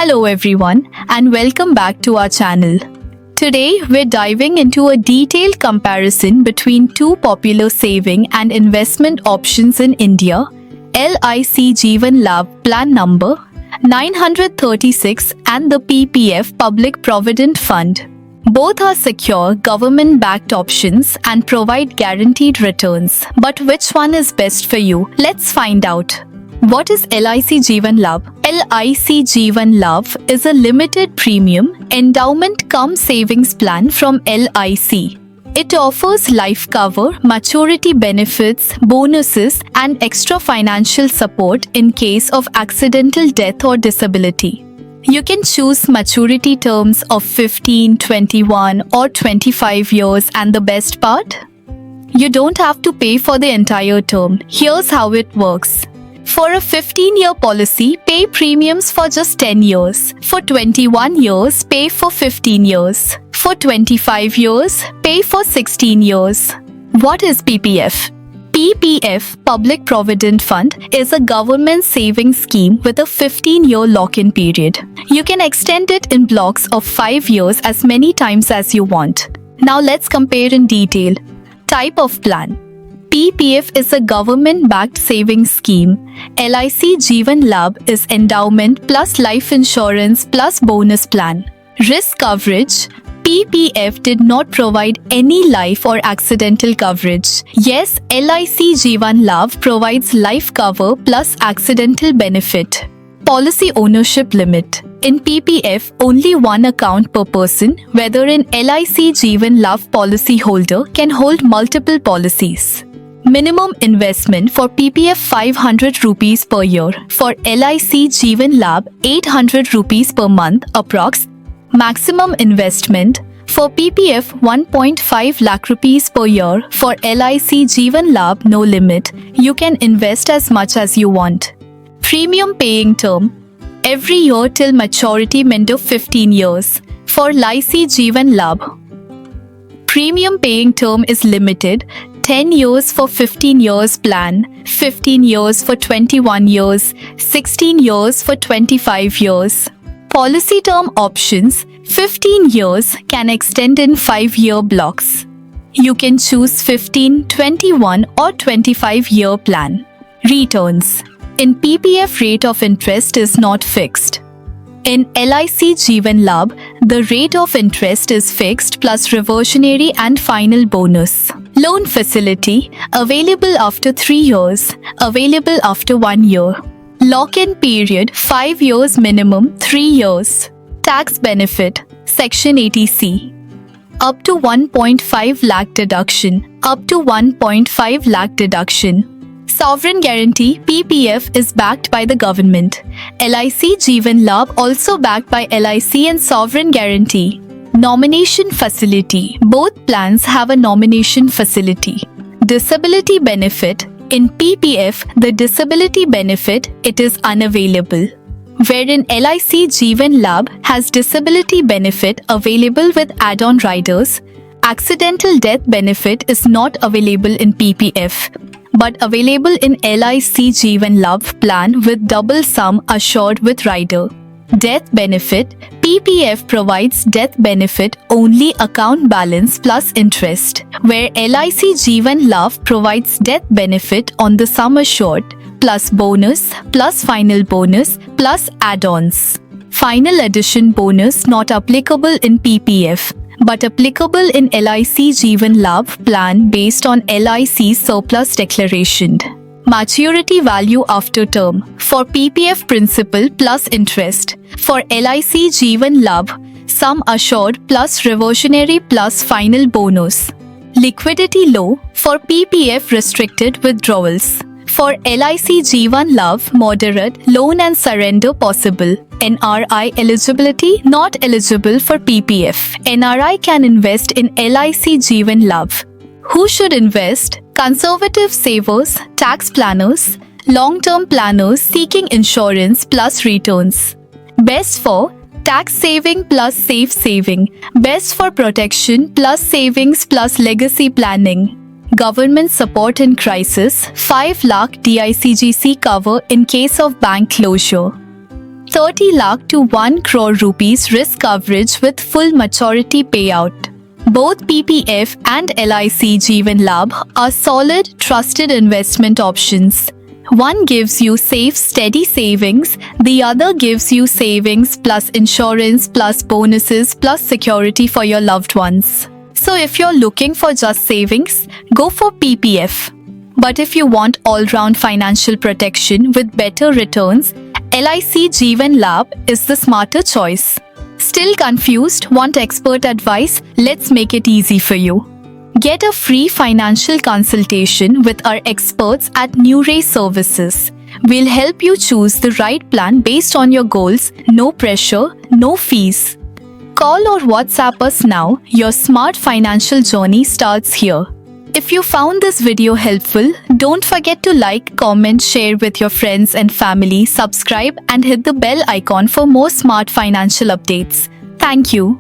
Hello everyone and welcome back to our channel. Today we're diving into a detailed comparison between two popular saving and investment options in India, LIC Jeevan Labh plan number 936 and the PPF Public Provident Fund. Both are secure government-backed options and provide guaranteed returns. But which one is best for you? Let's find out. What is LIC Jeevan Labh? LIC Jeevan Labh is a limited premium endowment cum savings plan from LIC. It offers life cover, maturity benefits, bonuses, and extra financial support in case of accidental death or disability. You can choose maturity terms of 15, 21, or 25 years, and the best part? You don't have to pay for the entire term. Here's how it works. For a 15-year policy, pay premiums for just 10 years. For 21 years, pay for 15 years. For 25 years, pay for 16 years. What is PPF? PPF, Public Provident Fund, is a government savings scheme with a 15-year lock-in period. You can extend it in blocks of 5 years as many times as you want. Now let's compare in detail. Type of plan. PPF is a government-backed savings scheme. LIC Jeevan Labh is endowment plus life insurance plus bonus plan. Risk coverage. PPF did not provide any life or accidental coverage. Yes, LIC Jeevan Labh provides life cover plus accidental benefit. Policy ownership limit. In PPF, only one account per person, whether an LIC Jeevan Labh policy holder can hold multiple policies. Minimum investment for PPF 500 rupees per year. For LIC Jeevan Labh 800 rupees per month approx. Maximum investment for PPF 1.5 lakh rupees per year. For LIC Jeevan Labh no limit. You can invest as much as you want. Premium paying term. Every year till maturity meant of 15 years. For LIC Jeevan Labh, premium paying term is limited. 10 years for 15 years plan, 15 years for 21 years, 16 years for 25 years. Policy term options. 15 years can extend in 5-year blocks. You can choose 15, 21 or 25-year plan. Returns. In PPF, rate of interest is not fixed. In LIC Jeevan Labh, the rate of interest is fixed plus reversionary and final bonus. Loan facility, available after 3 years, available after 1 year. Lock-in period, 5 years minimum, 3 years. Tax benefit, Section 80C. Up to 1.5 lakh deduction, up to 1.5 lakh deduction. Sovereign guarantee, PPF is backed by the government. LIC Jeevan Labh also backed by LIC and sovereign guarantee. Nomination facility. Both plans have a nomination facility. Disability benefit. In PPF, the disability benefit, it is unavailable. Wherein LIC Jeevan Labh has disability benefit available with add-on riders. Accidental death benefit is not available in PPF, but available in LIC Jeevan Labh plan with double sum assured with rider. Death benefit. PPF provides death benefit only account balance plus interest, where LIC Jeevan Labh provides death benefit on the sum assured plus bonus plus final bonus plus add-ons. Final addition bonus not applicable in PPF, but applicable in LIC Jeevan Labh plan based on LIC's surplus declaration. Maturity value after term. For PPF, principal plus interest. For LIC Jeevan Labh, sum assured plus reversionary plus final bonus. Liquidity low. For PPF, restricted withdrawals. For LIC Jeevan Labh, moderate loan and surrender possible. NRI eligibility not eligible for PPF. NRI can invest in LIC Jeevan Labh. Who should invest? Conservative savers, tax planners, long-term planners seeking insurance plus returns. Best for tax saving plus safe saving. Best for protection plus savings plus legacy planning. Government support in crisis, 5 lakh DICGC cover in case of bank closure. 30 lakh to 1 crore rupees risk coverage with full maturity payout. Both PPF and LIC Jeevan Labh are solid, trusted investment options. One gives you safe, steady savings, the other gives you savings plus insurance plus bonuses plus security for your loved ones. So if you're looking for just savings, go for PPF. But if you want all-round financial protection with better returns, LIC Jeevan Labh is the smarter choice. Still confused? Want expert advice? Let's make it easy for you. Get a free financial consultation with our experts at Newray Services. We'll help you choose the right plan based on your goals. No pressure, no fees. Call or WhatsApp us now. Your smart financial journey starts here. If you found this video helpful, don't forget to like, comment, share with your friends and family, subscribe and hit the bell icon for more smart financial updates. Thank you.